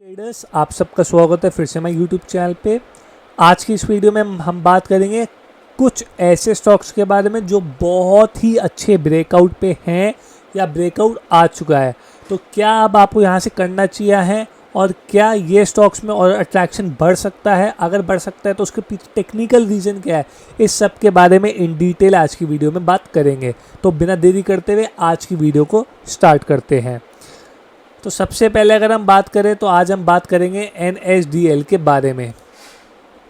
Traders, आप सबका स्वागत है फिर से हमारे यूट्यूब चैनल पे। आज की इस वीडियो में हम बात करेंगे कुछ ऐसे स्टॉक्स के बारे में जो बहुत ही अच्छे ब्रेकआउट पे हैं या ब्रेकआउट आ चुका है। तो क्या अब आपको यहाँ से करना चाहिए है और क्या ये स्टॉक्स में और अट्रैक्शन बढ़ सकता है? अगर बढ़ सकता है तो उसके पीछे टेक्निकल रीज़न क्या है, इस सब के बारे में इन डिटेल आज की वीडियो में बात करेंगे। तो बिना देरी करते हुए आज की वीडियो को स्टार्ट करते हैं। तो सबसे पहले अगर हम बात करें तो आज हम बात करेंगे NSDL के बारे में।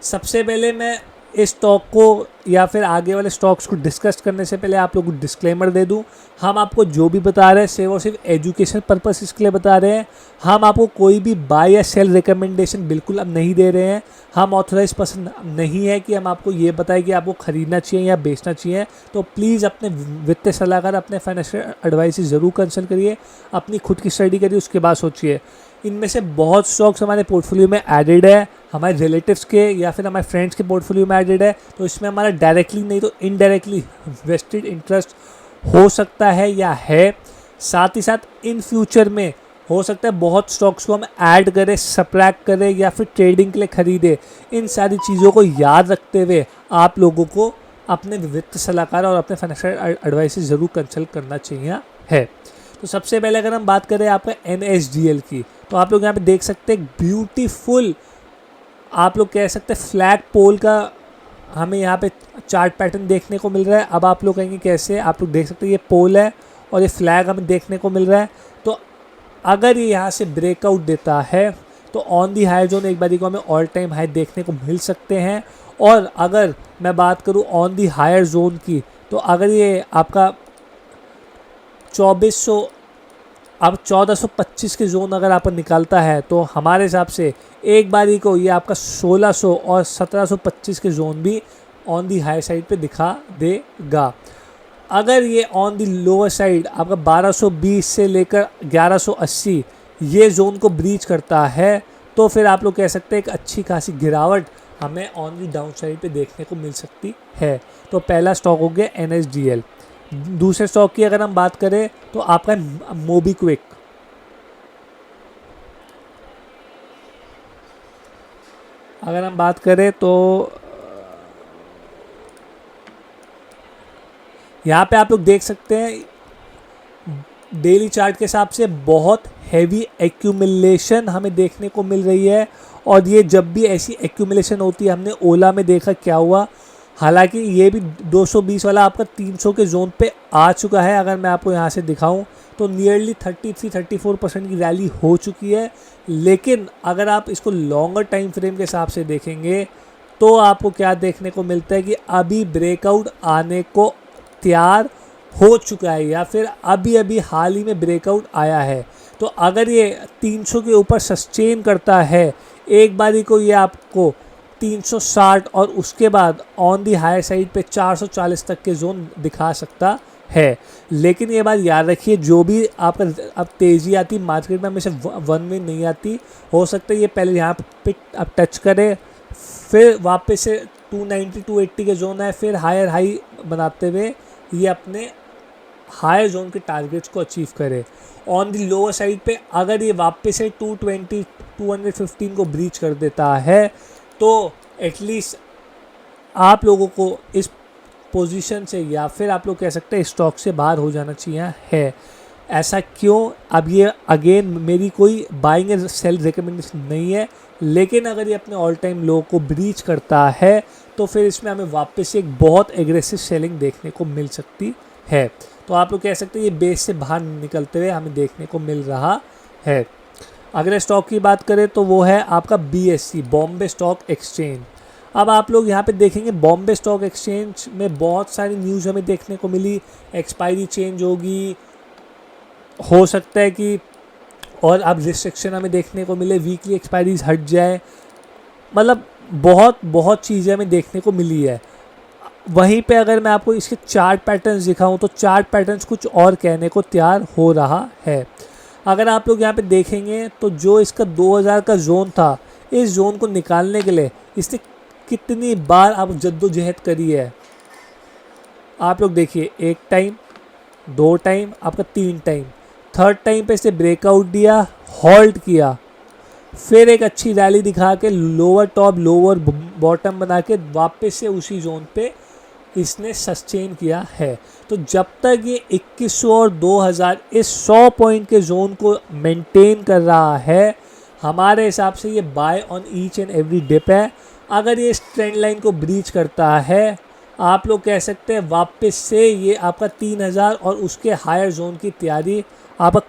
सबसे पहले मैं इस स्टॉक को या फिर आगे वाले स्टॉक्स को डिस्कस करने से पहले आप लोगों को डिस्क्लेमर दे दूं, हम आपको जो भी बता रहे हैं सिर्फ और सिर्फ एजुकेशन पर्पस के लिए बता रहे हैं। हम आपको कोई भी बाय या सेल रिकमेंडेशन बिल्कुल अब नहीं दे रहे हैं। हम ऑथराइज पर्सन नहीं है कि हम आपको ये बताएं कि आपको ख़रीदना चाहिए या बेचना चाहिए। तो प्लीज़ अपने वित्तीय सलाहकार, अपने फाइनेंशियल एडवाइस ज़रूर कंसल्ट करिए, अपनी खुद की स्टडी करिए, उसके बाद सोचिए। इनमें से बहुत स्टॉक्स हमारे पोर्टफोलियो में एडेड है, हमारे रिलेटिव्स के या फिर हमारे फ्रेंड्स के पोर्टफोलियो में एडेड है। तो इसमें हमारा डायरेक्टली नहीं तो इनडायरेक्टली वेस्टेड इंटरेस्ट हो सकता है या है। साथ ही साथ इन फ्यूचर में हो सकता है बहुत स्टॉक्स को हम ऐड करें, सब्ट्रैक्ट करें या फिर ट्रेडिंग के लिए ख़रीदें। इन सारी चीज़ों को याद रखते हुए आप लोगों को अपने वित्त सलाहकार और अपने फाइनेंशियल एडवाइस ज़रूर कंसल्ट करना चाहिए है। तो सबसे पहले अगर हम बात करें आपका NSDL की, तो आप लोग यहाँ पे देख सकते हैं ब्यूटीफुल, आप लोग कह सकते हैं फ्लैग पोल का हमें यहाँ पे चार्ट पैटर्न देखने को मिल रहा है। अब आप लोग कहेंगे कैसे? आप लोग देख सकते हैं ये पोल है और ये फ्लैग हमें देखने को मिल रहा है। तो अगर ये यहाँ से ब्रेकआउट देता है तो ऑन दी हाई जोन एक बारी को हमें ऑल टाइम हाई देखने को मिल सकते हैं। और अगर मैं बात करूँ ऑन दी हायर जोन की, तो अगर ये आपका 2400 अब 1425 के जोन अगर आप निकालता है तो हमारे हिसाब से एक बारी को ये आपका 1600 और 1725 के जोन भी ऑन दी हाई साइड पे दिखा देगा। अगर ये ऑन दी लोअर साइड आपका 1220 से लेकर 1180 ये जोन को ब्रीच करता है तो फिर आप लोग कह सकते हैं एक अच्छी खासी गिरावट हमें ऑन दी डाउन साइड पे देखने को मिल सकती है। तो पहला स्टॉक हो गया NSDL। दूसरे स्टॉक की अगर हम बात करें तो आपका मोबीक्विक। अगर हम बात करें तो यहाँ पे आप लोग देख सकते हैं डेली चार्ट के हिसाब से बहुत हैवी एक्यूमुलेशन हमें देखने को मिल रही है। और ये जब भी ऐसी एक्यूमुलेशन होती है, हमने ओला में देखा क्या हुआ। हालांकि ये भी 220 वाला आपका 300 के जोन पे आ चुका है। अगर मैं आपको यहाँ से दिखाऊं तो नियरली 33-34% की रैली हो चुकी है। लेकिन अगर आप इसको लॉन्गर टाइम फ्रेम के हिसाब से देखेंगे तो आपको क्या देखने को मिलता है कि अभी ब्रेकआउट आने को तैयार हो चुका है या फिर अभी अभी हाल ही में ब्रेकआउट आया है। तो अगर ये 300 के ऊपर सस्टेन करता है एक बारी को, ये आपको 360 और उसके बाद ऑन दी हायर साइड पे 440 तक के जोन दिखा सकता है। लेकिन ये बात याद रखिए, जो भी आपका अब तेज़ी आती मार्केट में हमेशा वन में नहीं आती। हो सकता है ये पहले यहाँ पे अब टच करे, फिर वापस से 290-280 के जोन है, फिर हायर हाई बनाते हुए ये अपने हायर जोन के टारगेट्स को अचीव करे। ऑन दी लोअर साइड पे अगर ये वापस से 220-215 को ब्रीच कर देता है तो एटलीस्ट आप लोगों को इस पोजीशन से या फिर आप लोग कह सकते हैं स्टॉक से बाहर हो जाना चाहिए है। ऐसा क्यों? अब ये अगेन मेरी कोई बाइंग एंड सेल रिकमेंडेशन नहीं है, लेकिन अगर ये अपने ऑल टाइम लो को ब्रीच करता है तो फिर इसमें हमें वापस से एक बहुत एग्रेसिव सेलिंग देखने को मिल सकती है। तो आप लोग कह सकते हैं ये बेस से बाहर निकलते हुए हमें देखने को मिल रहा है। अगले स्टॉक की बात करें तो वो है आपका BSE, बॉम्बे स्टॉक एक्सचेंज। अब आप लोग यहाँ पे देखेंगे बॉम्बे स्टॉक एक्सचेंज में बहुत सारी न्यूज़ हमें देखने को मिली। एक्सपायरी चेंज होगी, हो सकता है कि और अब रिस्ट्रिक्शन हमें देखने को मिले, वीकली एक्सपायरीज हट जाए, मतलब बहुत चीज़ें हमें देखने को मिली है। वहीं पे अगर मैं आपको इसके चार्ट पैटर्न्स दिखाऊं तो चार्ट पैटर्न्स कुछ और कहने को तैयार हो रहा है। अगर आप लोग यहाँ पे देखेंगे तो जो इसका 2000 का जोन था, इस जोन को निकालने के लिए इसने कितनी बार आप जद्दोजहद करी है। आप लोग देखिए, एक टाइम, 2 टाइम, आपका 3 टाइम, थर्ड टाइम पे इसने ब्रेकआउट दिया, होल्ड किया, फिर एक अच्छी रैली दिखा के लोअर टॉप लोअर बॉटम बना के वापस से उसी जोन पे इसने सस्टेन किया है। तो जब तक ये 2100 और 2000 इस 100 पॉइंट के जोन को मेंटेन कर रहा है, हमारे हिसाब से ये buy on each and every dip है। अगर ये इस ट्रेंड लाइन को ब्रीच करता है, आप लोग कह सकते हैं वापस से ये आपका 3000 और उसके हायर जोन की तैयारी आप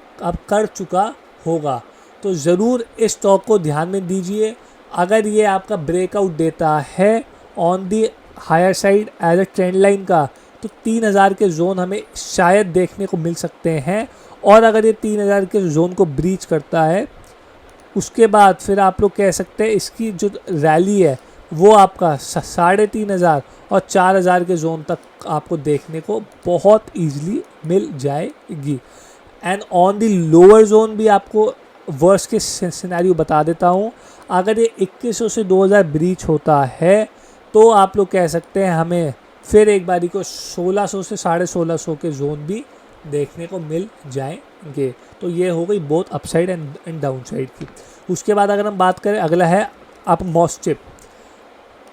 कर चुका होगा। तो ज़रूर इस स्टॉक को ध्यान में दीजिए। अगर ये आपका ब्रेकआउट देता है on the higher side as a trend line का, तो 3000 के जोन हमें शायद देखने को मिल सकते हैं। और अगर ये 3000 के जोन को ब्रीच करता है, उसके बाद फिर आप लोग कह सकते हैं इसकी जो रैली है वो आपका 3500 और 4000 के जोन तक आपको देखने को बहुत ईजिली मिल जाएगी। And on the lower zone भी आपको वर्स्ट के सिनेरियो बता देता हूँ। अगर ये 2100 से 2000 ब्रीच होता है, तो आप लोग कह सकते हैं हमें फिर एक बारी को 1600 से 1650 के जोन भी देखने को मिल जाएंगे। तो ये हो गई both upside and down side की। उसके बाद अगर हम बात करें, अगला है आप मॉस्चिप।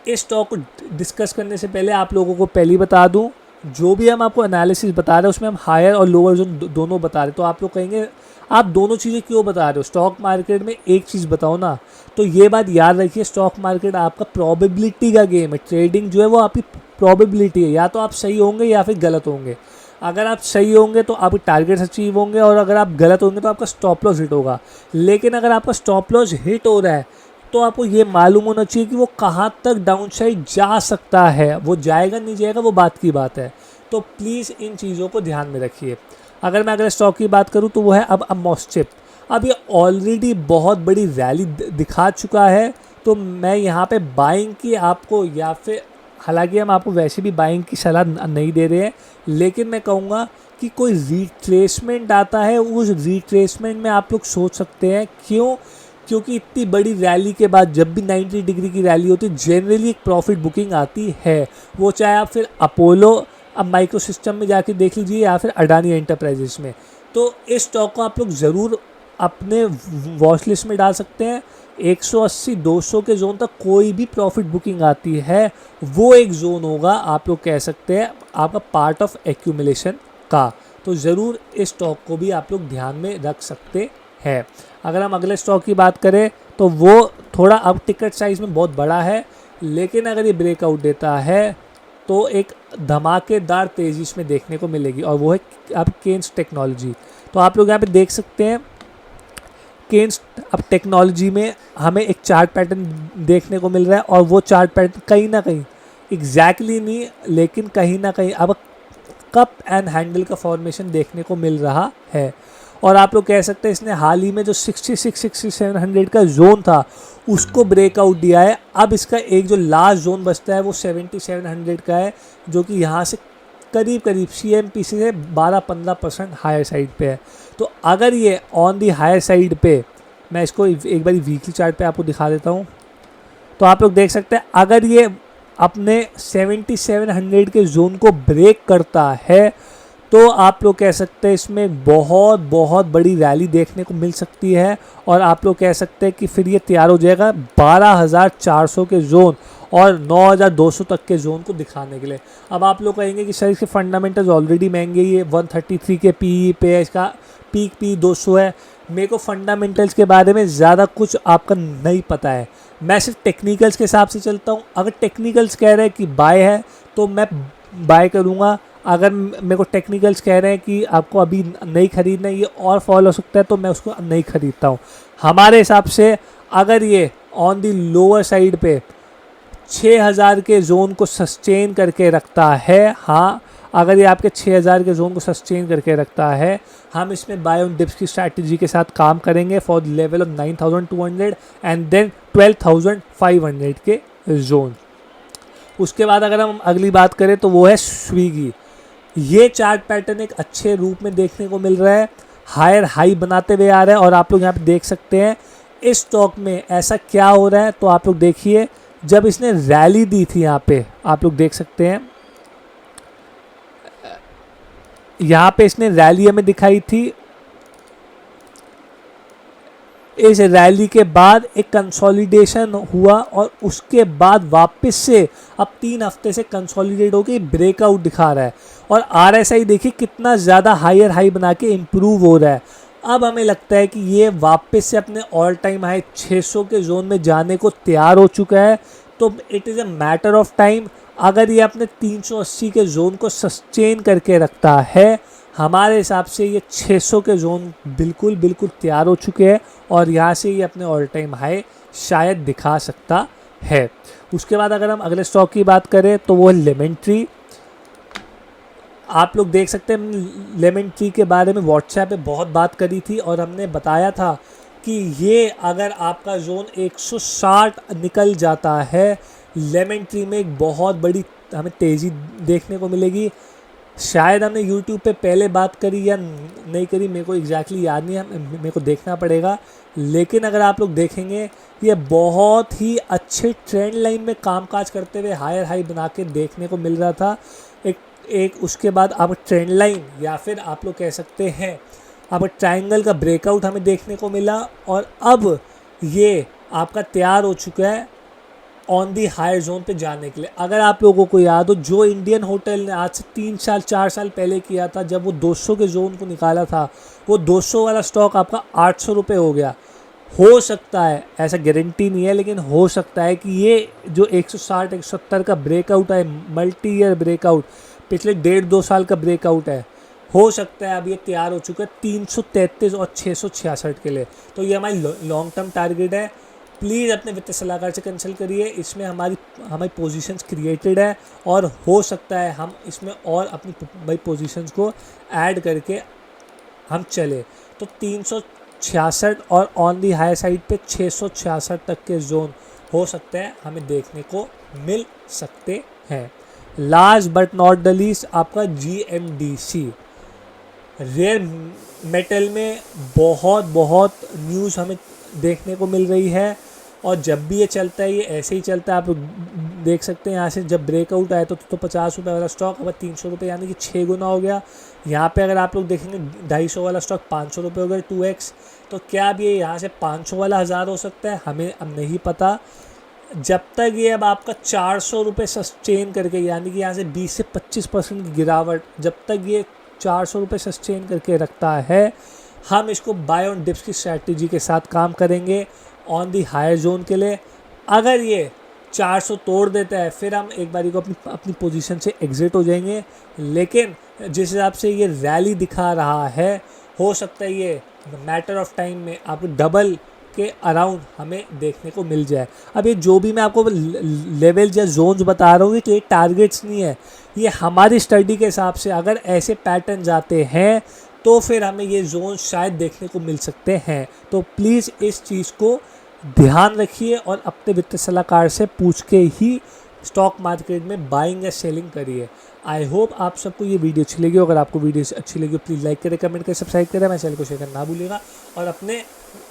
इस स्टॉक को डिस्कस करने से पहले आप लोगों को पहले बता दूं, जो भी हम आपको एनालिसिस बता रहे हैं उसमें हम हायर और लोअर जोन दोनों बता रहे हैं। तो आप लोग कहेंगे आप दोनों चीज़ें क्यों बता रहे हो, स्टॉक मार्केट में एक चीज़ बताओ ना। तो ये बात याद रखिए, स्टॉक मार्केट आपका प्रोबेबिलिटी का गेम है। ट्रेडिंग जो है वो आपकी प्रोबेबिलिटी है, या तो आप सही होंगे या फिर गलत होंगे। अगर आप सही होंगे तो आपके टारगेट्स अचीव होंगे, और अगर आप गलत होंगे तो आपका स्टॉप लॉस हिट होगा। लेकिन अगर आपका स्टॉप लॉस हिट हो रहा है, तो आपको ये मालूम होना चाहिए कि वो कहाँ तक डाउन साइड जा सकता है। वो जाएगा नहीं जाएगा वो बात की बात है। तो प्लीज़ इन चीज़ों को ध्यान में रखिए। अगर मैं अगले स्टॉक की बात करूँ तो वो है अब मॉस्चिप। अब ये ऑलरेडी बहुत बड़ी रैली दिखा चुका है, तो मैं यहाँ पे बाइंग की आपको, या फिर हालांकि हम आपको वैसे भी बाइंग की सलाह नहीं दे रहे हैं, लेकिन मैं कहूँगा कि कोई रिट्रेसमेंट आता है, उस रिट्रेसमेंट में आप लोग सोच सकते हैं। क्योंकि इतनी बड़ी रैली के बाद जब भी 90 डिग्री की रैली होती है, जनरली एक प्रॉफिट बुकिंग आती है। वो चाहे आप फिर अपोलो अब माइक्रो सिस्टम में जाके देख लीजिए, या फिर अडानी एंटरप्राइजेस में। तो इस स्टॉक को आप लोग ज़रूर अपने वॉच लिस्ट में डाल सकते हैं। 180-200 के जोन तक कोई भी प्रॉफिट बुकिंग आती है, वो एक जोन होगा, आप लोग कह सकते हैं आपका पार्ट ऑफ एक्यूमुलेशन का। तो ज़रूर इस स्टॉक को भी आप लोग ध्यान में रख सकते हैं। अगर हम अगले स्टॉक की बात करें तो वो थोड़ा अब टिकट साइज़ में बहुत बड़ा है, लेकिन अगर ये ब्रेकआउट देता है तो एक धमाकेदार तेज़ी इसमें देखने को मिलेगी, और वो है अब केन्स टेक्नोलॉजी। तो आप लोग यहाँ पे देख सकते हैं केन्स अब टेक्नोलॉजी में हमें एक चार्ट पैटर्न देखने को मिल रहा है, और वो चार्ट पैटर्न कहीं ना कहीं एग्जैक्टली नहीं, लेकिन कहीं ना कहीं अब कप एंड हैंडल का फॉर्मेशन देखने को मिल रहा है। और आप लोग कह सकते हैं इसने हाल ही में जो 66-6700 का जोन था उसको ब्रेकआउट दिया है। अब इसका एक जो लास्ट जोन बचता है वो 7700 का है, जो कि यहाँ से करीब करीब CMPC से 12-15% हायर साइड पे है। तो अगर ये ऑन दी हायर साइड पे, मैं इसको एक बार वीकली चार्ट पे आपको दिखा देता हूँ, तो आप लोग देख सकते हैं अगर ये अपने 7700 के जोन को ब्रेक करता है, तो आप लोग कह सकते हैं इसमें बहुत बहुत बड़ी रैली देखने को मिल सकती है। और आप लोग कह सकते हैं कि फिर ये तैयार हो जाएगा 12400 के जोन और 9200 तक के जोन को दिखाने के लिए। अब आप लोग कहेंगे कि सर इसके फंडामेंटल्स ऑलरेडी महंगे, ये 133 के PE पे है, इसका पीक PE 200 है। मेरे को फंडामेंटल्स के बारे में ज़्यादा कुछ आपका नहीं पता है, मैं सिर्फ टेक्निकल्स के हिसाब से चलता हूँ। अगर टेक्निकल्स कह रहे हैं कि बाय है तो मैं बाय करूँगा। अगर मेरे को टेक्निकल्स कह रहे हैं कि आपको अभी नहीं खरीदना है, ये और फॉल हो सकता है, तो मैं उसको नहीं खरीदता हूँ। हमारे हिसाब से अगर ये ऑन दी लोअर साइड पे 6000 के जोन को सस्टेन करके रखता है, हाँ अगर ये आपके 6000 के जोन को सस्टेन करके रखता है, हम इसमें बाय ऑन डिप्स की स्ट्रैटेजी के साथ काम करेंगे for level of 9200 and then 12500 के जोन। उसके बाद अगर हम अगली बात करें तो वो है स्विगी। ये चार्ट पैटर्न एक अच्छे रूप में देखने को मिल रहा है, हायर हाई बनाते हुए आ रहा है। और आप लोग यहाँ पे देख सकते हैं इस स्टॉक में ऐसा क्या हो रहा है, तो आप लोग देखिए जब इसने रैली दी थी, यहाँ पे आप लोग देख सकते हैं, यहाँ पे इसने रैली हमें दिखाई थी इस रैली के बाद एक कंसोलिडेशन हुआ और उसके बाद वापस से अब 3 हफ्ते से कंसोलिडेट होकर ब्रेकआउट दिखा रहा है और RSI देखिए कितना ज़्यादा हायर हाई बना के इम्प्रूव हो रहा है। अब हमें लगता है कि ये वापस से अपने ऑल टाइम हाई 600 के जोन में जाने को तैयार हो चुका है। तो it is a matter of time, अगर ये अपने 380 के जोन को सस्टेन करके रखता है, हमारे हिसाब से ये 600 के जोन बिल्कुल बिल्कुल तैयार हो चुके हैं और यहाँ से ये अपने ऑल टाइम हाई शायद दिखा सकता है। उसके बाद अगर हम अगले स्टॉक की बात करें तो वो है लेमन ट्री। आप लोग देख सकते हैं लेमन ट्री के बारे में व्हाट्सएप पे बहुत बात करी थी और हमने बताया था कि ये अगर आपका जोन 160 निकल जाता है, लेमन ट्री में एक बहुत बड़ी हमें तेज़ी देखने को मिलेगी। शायद हमने YouTube पे पहले बात करी या नहीं करी, मेरे को एग्जैक्टली याद नहीं है, मेरे को देखना पड़ेगा। लेकिन अगर आप लोग देखेंगे ये बहुत ही अच्छे ट्रेंड लाइन में कामकाज करते हुए हायर हाई बना के देखने को मिल रहा था। एक उसके बाद अब ट्रेंड लाइन या फिर आप लोग कह सकते हैं अब ट्रायंगल का ब्रेकआउट हमें देखने को मिला और अब ये आपका तैयार हो चुका है ऑन दी हायर जोन पे जाने के लिए। अगर आप लोगों को याद हो, जो इंडियन होटल ने आज से 3-4 साल पहले किया था, जब वो 200 के जोन को निकाला था, वो 200 वाला स्टॉक आपका 800 रुपये हो गया। हो सकता है, ऐसा गारंटी नहीं है, लेकिन हो सकता है कि ये जो 160-170 का ब्रेकआउट है, मल्टी ईयर ब्रेकआउट, पिछले 1.5-2 साल का ब्रेकआउट है, हो सकता है अब ये तैयार हो चुका है 333 और 666 के लिए। तो ये हमारी लॉन्ग टर्म टारगेट है। प्लीज़ अपने वित्तीय सलाहकार से कंसल्ट करिए, इसमें हमारी पोजीशंस क्रिएटेड है और हो सकता है हम इसमें और अपनी पोजीशंस को ऐड करके हम चले। तो 366 और ऑन दी हाई साइड पे 666 तक के जोन हो सकते हैं हमें देखने को मिल सकते हैं। Last but not the least आपका GMDC रेयर मेटल में बहुत न्यूज़ हमें देखने को मिल रही है और जब भी ये चलता है ये ऐसे ही चलता है। आप देख सकते हैं यहाँ से जब ब्रेकआउट आया तो 50 रुपये वाला स्टॉक अब 300 रुपये, यानी कि 6 गुना हो गया। यहाँ पे अगर आप लोग देखेंगे 250 वाला स्टॉक 500 रुपये हो गया, 2x। तो क्या अब ये यहाँ से 500 वाला 1000 हो सकता है, हमें अब नहीं पता। जब तक ये अब आपका 400 रुपये सस्टेन करके, यानी कि यहाँ से 20 से 25% की गिरावट, जब तक ये 400 रुपये सस्टेन करके रखता है, हम इसको बाय ऑन डिप्स की स्ट्रैटेजी के साथ काम करेंगे ऑन दी हायर जोन के लिए। अगर ये 400 तोड़ देता है फिर हम एक बारी को अपनी पोजीशन से एग्जिट हो जाएंगे। लेकिन जिस हिसाब से ये रैली दिखा रहा है, हो सकता है ये मैटर ऑफ टाइम में आपको डबल के अराउंड हमें देखने को मिल जाए। अब ये जो भी मैं आपको लेवल या जोन्स बता रहा हूँ ये टारगेट्स नहीं है, ये हमारी स्टडी के हिसाब से अगर ऐसे पैटर्न जाते हैं तो फिर हमें ये जोन शायद देखने को मिल सकते हैं। तो प्लीज़ इस चीज़ को ध्यान रखिए और अपने वित्तीय सलाहकार से पूछ के ही स्टॉक मार्केट में बाइंग या सेलिंग करिए। आई होप आप सबको ये वीडियो अच्छी लगी। अगर आपको वीडियो अच्छी लगी प्लीज़ लाइक करें, कमेंट करें, सब्सक्राइब करें, मैं चैनल को शेयर करना ना भूलिएगा और अपने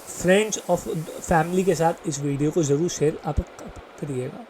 फ्रेंड्स और फैमिली के साथ इस वीडियो को ज़रूर शेयर आप करिएगा।